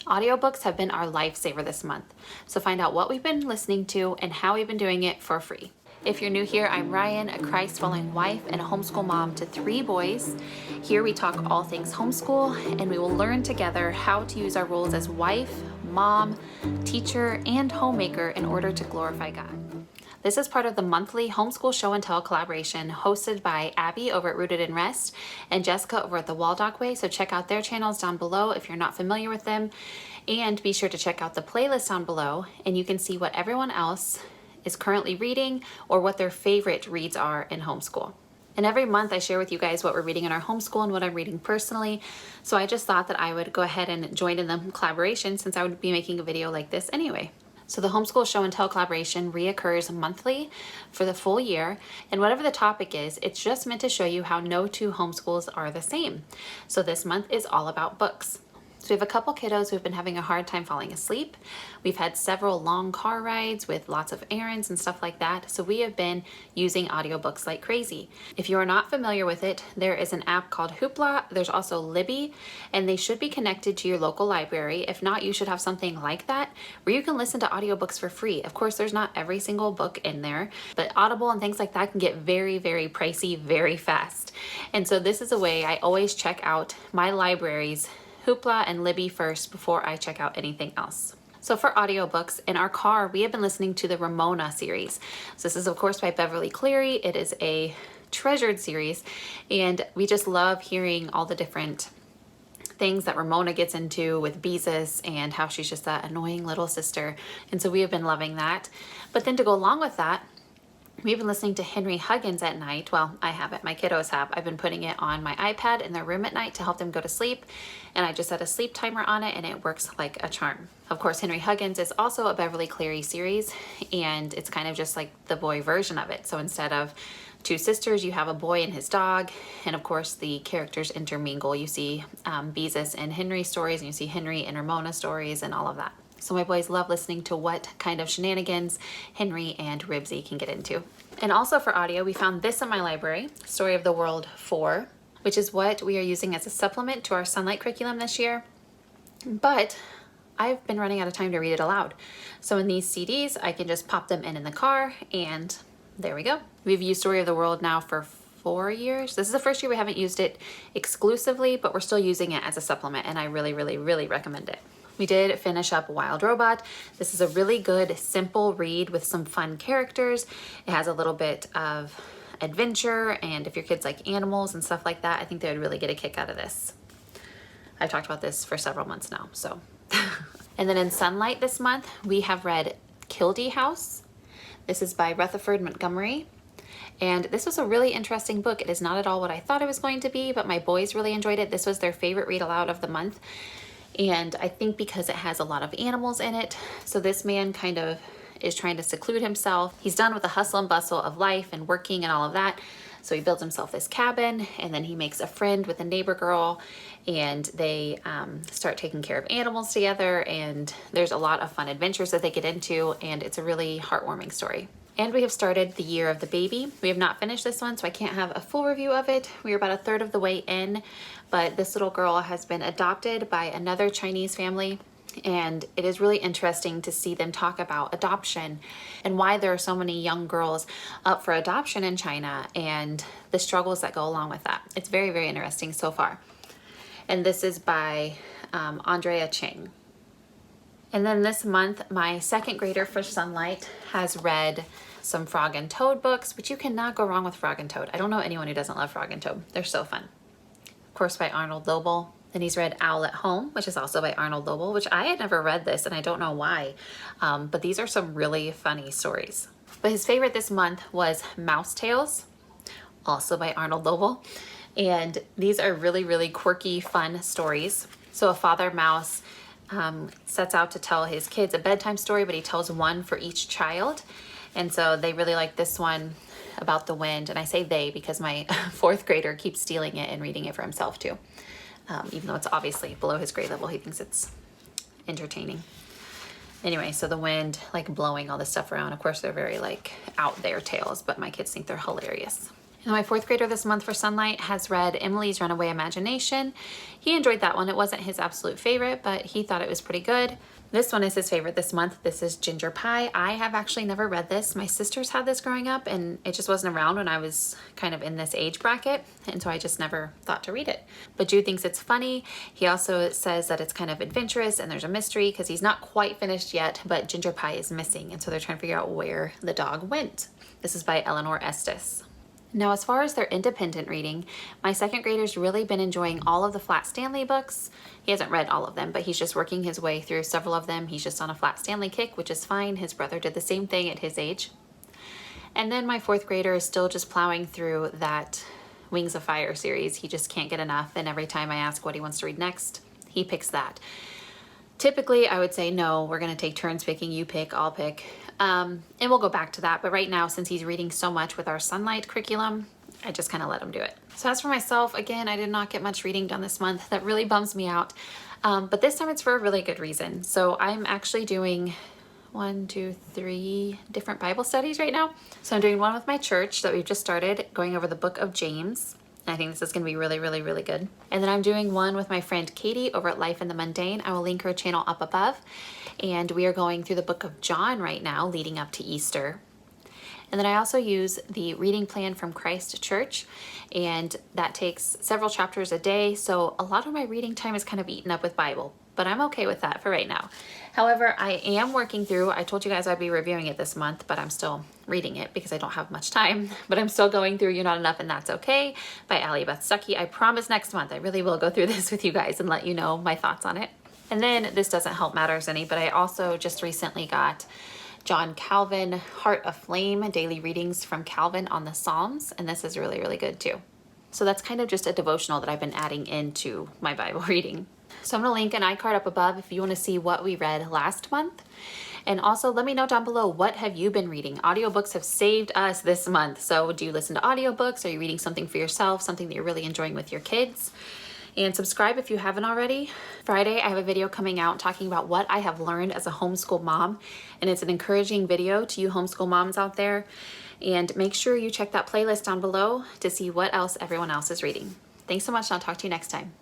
Audiobooks have been our lifesaver this month, so find out what we've been listening to and how we've been doing it for free. If you're new here, I'm Rian, a Christ-following wife and a homeschool mom to 3 boys. Here we talk all things homeschool, and we will learn together how to use our roles as wife, mom, teacher, and homemaker in order to glorify God. This is part of the monthly Homeschool Show and Tell collaboration hosted by Abby over at Rooted in Rest and Jessica over at the Waldock Way. So check out their channels down below if you're not familiar with them. And be sure to check out the playlist down below, and you can see what everyone else is currently reading or what their favorite reads are in homeschool. And every month I share with you guys what we're reading in our homeschool and what I'm reading personally. So I just thought that I would go ahead and join in the collaboration since I would be making a video like this anyway. So the Homeschool Show and Tell collaboration reoccurs monthly for the full year, and whatever the topic is, it's just meant to show you how no two homeschools are the same. So this month is all about books. So we have a couple kiddos who've been having a hard time falling asleep. We've had several long car rides with lots of errands and stuff like that. So we have been using audiobooks like crazy. If you are not familiar with it, there is an app called Hoopla. There's also Libby, and they should be connected to your local library. If not, you should have something like that where you can listen to audiobooks for free. Of course, there's not every single book in there, but Audible and things like that can get very, very pricey very fast. And so this is a way I always check out my libraries, Hoopla and Libby, first before I check out anything else. So for audiobooks, in our car, we have been listening to the Ramona series. So this is of course by Beverly Cleary. It is a treasured series, and we just love hearing all the different things that Ramona gets into with Beezus and how she's just that annoying little sister. And so we have been loving that. But then to go along with that, we've been listening to Henry Huggins at night. Well, I haven't, my kiddos have. I've been putting it on my iPad in their room at night to help them go to sleep. And I just set a sleep timer on it and it works like a charm. Of course, Henry Huggins is also a Beverly Cleary series, and it's kind of just like the boy version of it. So instead of 2 sisters, you have a boy and his dog. And of course, the characters intermingle. You see Beezus and Henry stories, and you see Henry and Ramona stories and all of that. So my boys love listening to what kind of shenanigans Henry and Ribsy can get into. And also for audio, we found this in my library, Story of the World 4, which is what we are using as a supplement to our Sunlight curriculum this year. But I've been running out of time to read it aloud. So in these CDs, I can just pop them in the car, and there we go. We've used Story of the World now for 4 years. This is the first year we haven't used it exclusively, but we're still using it as a supplement, and I really, really, really recommend it. We did finish up Wild Robot. This is a really good, simple read with some fun characters. It has a little bit of adventure, and if your kids like animals and stuff like that, I think they would really get a kick out of this. I've talked about this for several months now, so. And then in Sunlight this month, we have read Kildee House. This is by Rutherford Montgomery. And this was a really interesting book. It is not at all what I thought it was going to be, but my boys really enjoyed it. This was their favorite read aloud of the month. And I think because it has a lot of animals in it, so this man kind of is trying to seclude himself. He's done with the hustle and bustle of life and working and all of that. So he builds himself this cabin, and then he makes a friend with a neighbor girl, and they start taking care of animals together, and there's a lot of fun adventures that they get into, and it's a really heartwarming story. And we have started The Year of the Baby. We have not finished this one, so I can't have a full review of it. We're about a third of the way in, but this little girl has been adopted by another Chinese family, and it is really interesting to see them talk about adoption and why there are so many young girls up for adoption in China and the struggles that go along with that. It's very, very interesting so far. And this is by Andrea Ching. And then this month, my second grader for Sunlight has read some Frog and Toad books, which you cannot go wrong with Frog and Toad. I don't know anyone who doesn't love Frog and Toad. They're so fun. Of course, by Arnold Lobel. Then he's read Owl at Home, which is also by Arnold Lobel, which I had never read this, and I don't know why. But these are some really funny stories. But his favorite this month was Mouse Tales, also by Arnold Lobel. And these are really, really quirky, fun stories. So a father mouse sets out to tell his kids a bedtime story, but he tells one for each child. And so they really like this one about the wind. And I say they because my 4th grader keeps stealing it and reading it for himself too. Even though it's obviously below his grade level, he thinks it's entertaining. Anyway, so the wind like blowing all this stuff around. Of course, they're very like out there tales, but my kids think they're hilarious. And And my fourth grader this month for Sunlight has read Emily's Runaway Imagination. He enjoyed that one. It wasn't his absolute favorite, but he thought it was pretty good. This one is his favorite this month. This is Ginger Pie. I have actually never read this. My sisters had this growing up and it just wasn't around when I was kind of in this age bracket. And so I just never thought to read it. But Jude thinks it's funny. He also says that it's kind of adventurous and there's a mystery because he's not quite finished yet, but Ginger Pie is missing. And so they're trying to figure out where the dog went. This is by Eleanor Estes. Now, as far as their independent reading, my second grader's really been enjoying all of the Flat Stanley books. He hasn't read all of them, but he's just working his way through several of them. He's just on a Flat Stanley kick, which is fine. His brother did the same thing at his age. And then my fourth grader is still just plowing through that Wings of Fire series. He just can't get enough, and every time I ask what he wants to read next, he picks that. Typically, I would say, no, we're going to take turns picking. You pick, I'll pick. And we'll go back to that. But right now, since he's reading so much with our Sunlight curriculum, I just kind of let him do it. So as for myself, again, I did not get much reading done this month. That really bums me out. But this time it's for a really good reason. So I'm actually doing 3 different Bible studies right now. So I'm doing one with my church that we've just started, going over the book of James. I think this is going to be really, really, really good. And then I'm doing one with my friend Katie over at Life in the Mundane. I will link her channel up above. And we are going through the book of John right now, leading up to Easter. And then I also use the reading plan from Christ Church, and that takes several chapters a day. So a lot of my reading time is kind of eaten up with Bible, but I'm okay with that for right now. However, I am working through, I told you guys I'd be reviewing it this month, but I'm still reading it because I don't have much time, but I'm still going through You're Not Enough and That's Okay by Allie Beth Stuckey. I promise next month I really will go through this with you guys and let you know my thoughts on it. And then this doesn't help matters any, but I also just recently got John Calvin, Heart of Flame, daily readings from Calvin on the Psalms, and this is really, really good too. So that's kind of just a devotional that I've been adding into my Bible reading. So I'm going to link an iCard up above if you want to see what we read last month. And also let me know down below, what have you been reading? Audiobooks have saved us this month. So do you listen to audiobooks? Are you reading something for yourself, something that you're really enjoying with your kids? And subscribe if you haven't already. Friday, I have a video coming out talking about what I have learned as a homeschool mom. And it's an encouraging video to you homeschool moms out there. And make sure you check that playlist down below to see what else everyone else is reading. Thanks so much, and I'll talk to you next time.